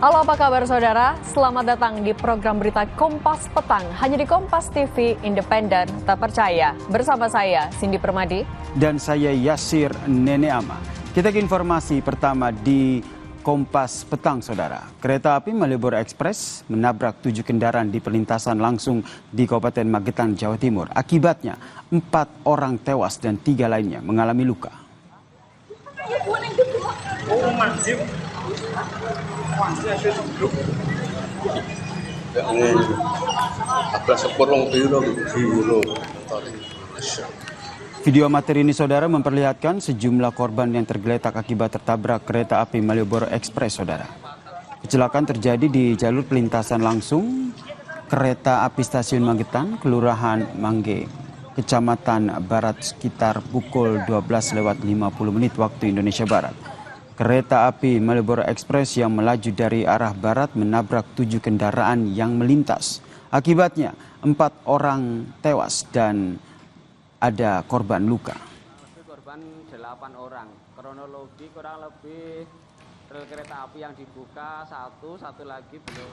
Halo, apa kabar saudara? Selamat datang di program berita Kompas Petang, hanya di Kompas TV, independen, terpercaya. Bersama saya, Cindy Permadi. Dan saya Yasir Neneama. Kita ke informasi pertama di Kompas Petang, saudara. Kereta api Malioboro Express menabrak 7 kendaraan di perlintasan langsung di Kabupaten Magetan, Jawa Timur. Akibatnya, 4 orang tewas dan 3 lainnya mengalami luka. Video amatir ini, saudara, memperlihatkan sejumlah korban yang tergeletak akibat tertabrak kereta api Malioboro Express, saudara. Kecelakaan terjadi di jalur pelintasan langsung kereta api stasiun Magetan, Kelurahan Mangge, Kecamatan Barat sekitar pukul 12:50 waktu Indonesia Barat. Kereta api Malioboro Express yang melaju dari arah barat menabrak 7 kendaraan yang melintas. Akibatnya 4 orang tewas dan ada korban luka. Korban 8 orang. Kronologi kurang lebih rel kereta api yang dibuka satu lagi belum.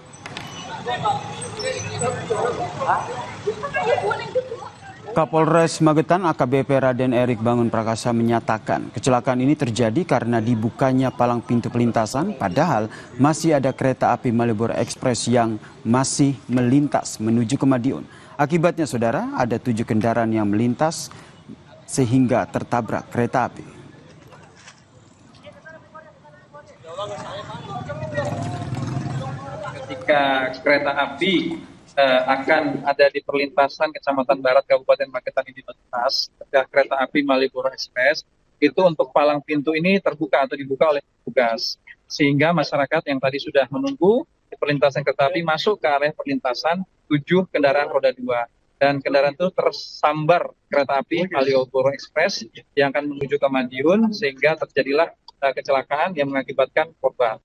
Kapolres Magetan AKBP Raden Erik Bangun Prakasa menyatakan kecelakaan ini terjadi karena dibukanya palang pintu pelintasan, padahal masih ada kereta api Malioboro Express yang masih melintas menuju ke Madiun. Akibatnya, saudara, ada 7 kendaraan yang melintas sehingga tertabrak kereta api. Ketika kereta api akan ada di perlintasan Kecamatan Barat Kabupaten Magetan ini melintas, kereta api Malioboro Express itu untuk palang pintu ini terbuka atau dibuka oleh petugas, sehingga masyarakat yang tadi sudah menunggu di perlintasan kereta api masuk ke area perlintasan 7 kendaraan roda 2, dan kendaraan itu tersambar kereta api Malioboro Express yang akan menuju ke Madiun, sehingga terjadilah kecelakaan yang mengakibatkan korban.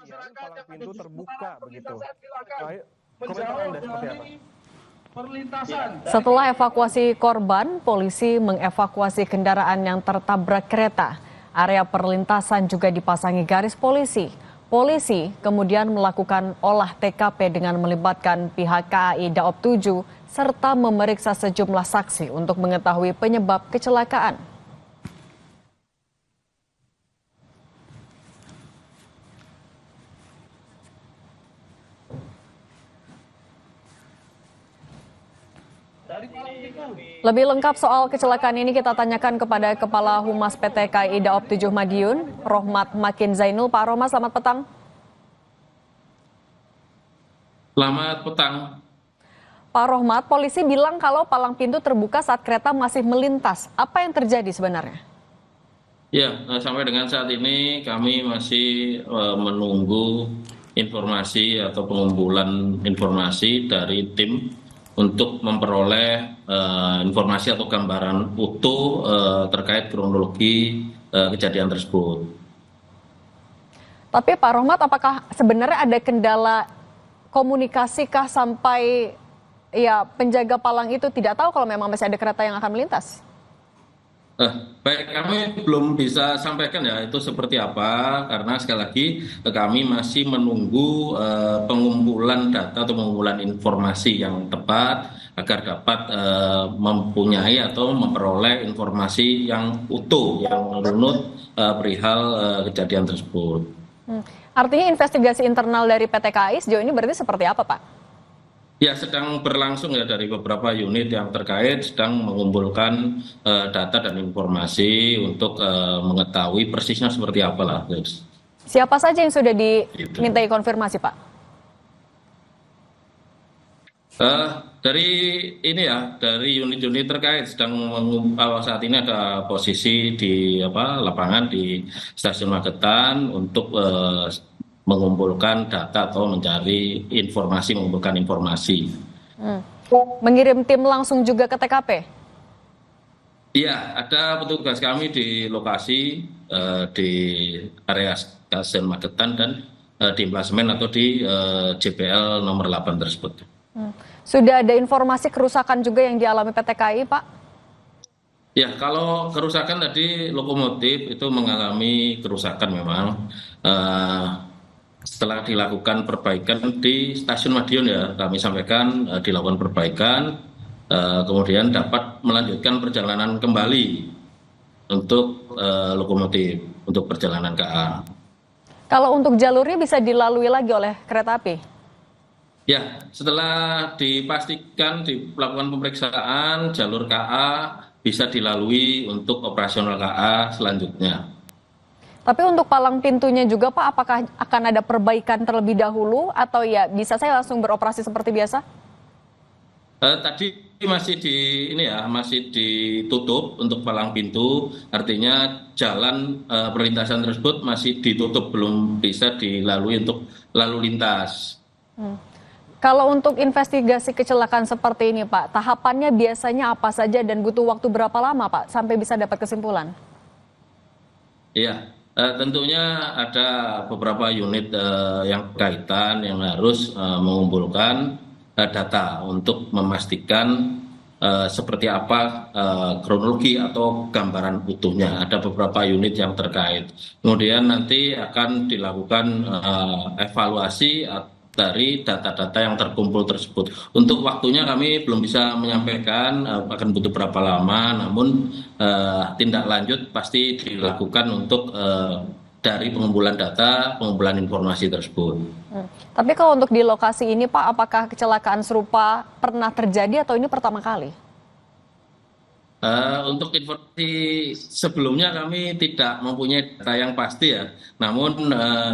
Palang pintu terbuka begitu. Komentar Anda seperti apa? Setelah evakuasi korban, polisi mengevakuasi kendaraan yang tertabrak kereta. Area perlintasan juga dipasangi garis polisi. Polisi kemudian melakukan olah TKP dengan melibatkan pihak KAI Daop 7 serta memeriksa sejumlah saksi untuk mengetahui penyebab kecelakaan. Lebih lengkap soal kecelakaan ini kita tanyakan kepada Kepala Humas PT KAI Daop 7 Madiun, Rohmat Makin Zainul. Pak Rohmat, selamat petang. Selamat petang. Pak Rohmat, polisi bilang kalau palang pintu terbuka saat kereta masih melintas. Apa yang terjadi sebenarnya? Ya, sampai dengan saat ini kami masih menunggu informasi atau pengumpulan informasi dari tim untuk memperoleh informasi atau gambaran utuh terkait kronologi kejadian tersebut. Tapi Pak Rohmat, apakah sebenarnya ada kendala komunikasikah sampai penjaga palang itu tidak tahu kalau memang masih ada kereta yang akan melintas? Baik, kami belum bisa sampaikan ya itu seperti apa, karena sekali lagi kami masih menunggu pengumpulan data atau pengumpulan informasi yang tepat agar dapat mempunyai atau memperoleh informasi yang utuh, yang runut perihal kejadian tersebut. Artinya investigasi internal dari PT KAI sejauh ini berarti seperti apa, Pak? Ya, sedang berlangsung ya, dari beberapa unit yang terkait sedang mengumpulkan data dan informasi untuk mengetahui persisnya seperti apa lah. Siapa saja yang sudah dimintai konfirmasi, Pak? Dari ini ya, dari unit-unit terkait sedang saat ini ada posisi di lapangan di Stasiun Magetan untuk mengumpulkan data atau mencari informasi, mengumpulkan informasi. Mengirim tim langsung juga ke TKP? Iya, ada petugas kami di lokasi di area Stasiun Magetan dan di emplasemen atau di JPL nomor 8 tersebut. Sudah ada informasi kerusakan juga yang dialami PT KAI, Pak? Ya, kalau kerusakan tadi lokomotif itu mengalami kerusakan memang. setelah dilakukan perbaikan di stasiun Madiun ya, kami sampaikan dilakukan perbaikan, kemudian dapat melanjutkan perjalanan kembali untuk lokomotif untuk perjalanan KA. Kalau untuk jalurnya bisa dilalui lagi oleh kereta api? Ya, setelah dipastikan dilakukan pemeriksaan, jalur KA bisa dilalui untuk operasional KA selanjutnya. Tapi untuk palang pintunya juga Pak, apakah akan ada perbaikan terlebih dahulu atau ya bisa saya langsung beroperasi seperti biasa? Tadi masih ditutup untuk palang pintu, artinya jalan perlintasan tersebut masih ditutup, belum bisa dilalui untuk lalu lintas. Kalau untuk investigasi kecelakaan seperti ini Pak, tahapannya biasanya apa saja dan butuh waktu berapa lama Pak sampai bisa dapat kesimpulan? Iya, tentunya ada beberapa unit yang berkaitan yang harus mengumpulkan data untuk memastikan seperti apa kronologi atau gambaran utuhnya. Ada beberapa unit yang terkait. Kemudian nanti akan dilakukan evaluasi dari data-data yang terkumpul tersebut. Untuk waktunya kami belum bisa menyampaikan akan butuh berapa lama, namun tindak lanjut pasti dilakukan untuk dari pengumpulan data, pengumpulan informasi tersebut. Tapi kalau untuk di lokasi ini Pak, apakah kecelakaan serupa pernah terjadi atau ini pertama kali? Untuk informasi sebelumnya kami tidak mempunyai data yang pasti ya. Namun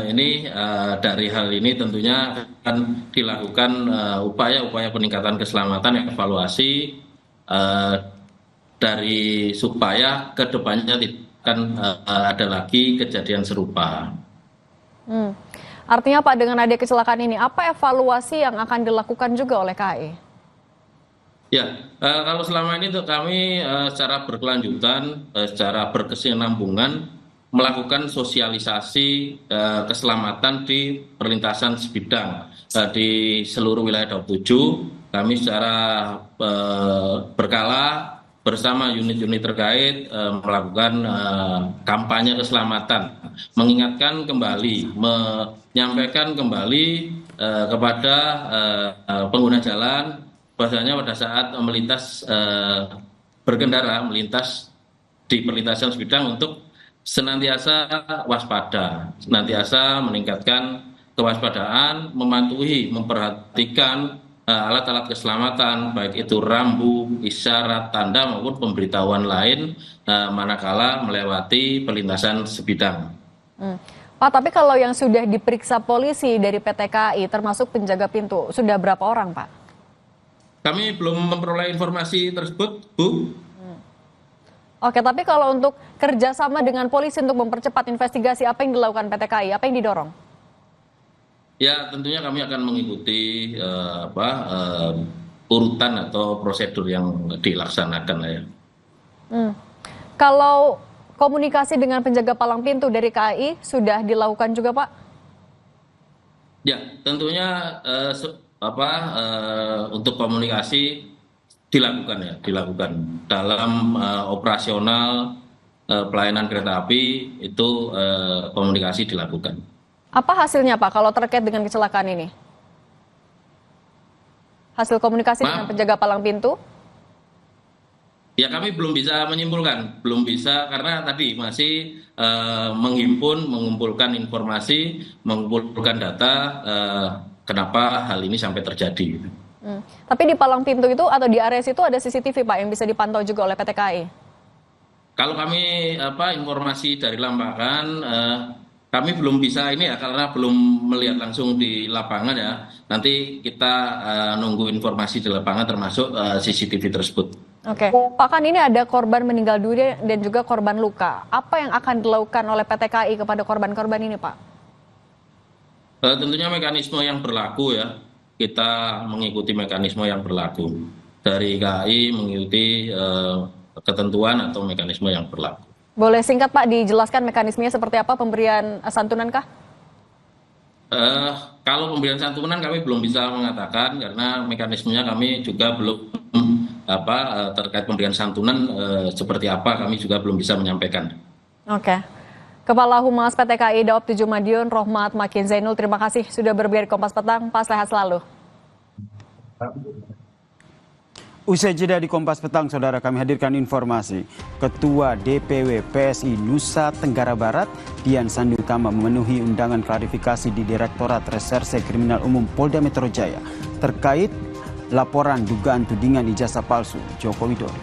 ini dari hal ini tentunya akan dilakukan upaya-upaya peningkatan keselamatan, evaluasi dari supaya kedepannya tidak akan ada lagi kejadian serupa. Artinya Pak, dengan ada kecelakaan ini, apa evaluasi yang akan dilakukan juga oleh KAI? Ya, kalau selama ini tuh kami secara berkelanjutan, secara berkesinambungan melakukan sosialisasi keselamatan di perlintasan sebidang di seluruh wilayah Daup 7. Kami secara berkala bersama unit-unit terkait melakukan kampanye keselamatan, mengingatkan kembali, menyampaikan kembali kepada pengguna jalan bahwasanya pada saat melintas berkendara melintas di perlintasan sebidang untuk senantiasa waspada, senantiasa meningkatkan kewaspadaan, mematuhi, memperhatikan alat-alat keselamatan baik itu rambu, isyarat, tanda maupun pemberitahuan lain manakala melewati perlintasan sebidang. Pak, tapi kalau yang sudah diperiksa polisi dari PT KAI termasuk penjaga pintu, sudah berapa orang Pak? Kami belum memperoleh informasi tersebut, Bu. Oke, tapi kalau untuk kerjasama dengan polisi untuk mempercepat investigasi, apa yang dilakukan PT KAI? Apa yang didorong? Ya, tentunya kami akan mengikuti urutan atau prosedur yang dilaksanakan ya. Kalau komunikasi dengan penjaga palang pintu dari KAI sudah dilakukan juga Pak? Ya, tentunya untuk komunikasi dilakukan dalam operasional pelayanan kereta api itu komunikasi dilakukan. Apa hasilnya Pak kalau terkait dengan kecelakaan ini? Hasil komunikasi dengan penjaga palang pintu? Ya, kami belum bisa menyimpulkan, belum bisa karena tadi masih mengumpulkan informasi, mengumpulkan data kenapa hal ini sampai terjadi. Tapi di palang pintu itu atau di area situ ada CCTV Pak yang bisa dipantau juga oleh PT KAI? Kalau kami informasi dari lapangan, kami belum bisa ini ya karena belum melihat langsung di lapangan ya. Nanti kita nunggu informasi di lapangan termasuk CCTV tersebut. Oke, Pak, kan ini ada korban meninggal dunia dan juga korban luka. Apa yang akan dilakukan oleh PT KAI kepada korban-korban ini Pak? Tentunya mekanisme yang berlaku ya, kita mengikuti mekanisme yang berlaku. Dari KAI mengikuti ketentuan atau mekanisme yang berlaku. Boleh singkat Pak dijelaskan mekanismenya seperti apa, pemberian santunan kah? Kalau pemberian santunan kami belum bisa mengatakan karena mekanismenya kami juga belum terkait pemberian santunan seperti apa kami juga belum bisa menyampaikan. Oke. Kepala Humas PT KAI Daob 7 Madiun, Rohmat Makin Zainul, terima kasih sudah berbagi di Kompas Petang. Pak, sehat selalu. Usai jeda di Kompas Petang, saudara, kami hadirkan informasi. Ketua DPW PSI Nusa Tenggara Barat, Dian Sandi Utama, memenuhi undangan klarifikasi di Direktorat Reserse Kriminal Umum Polda Metro Jaya terkait laporan dugaan tudingan ijazah palsu Joko Widodo.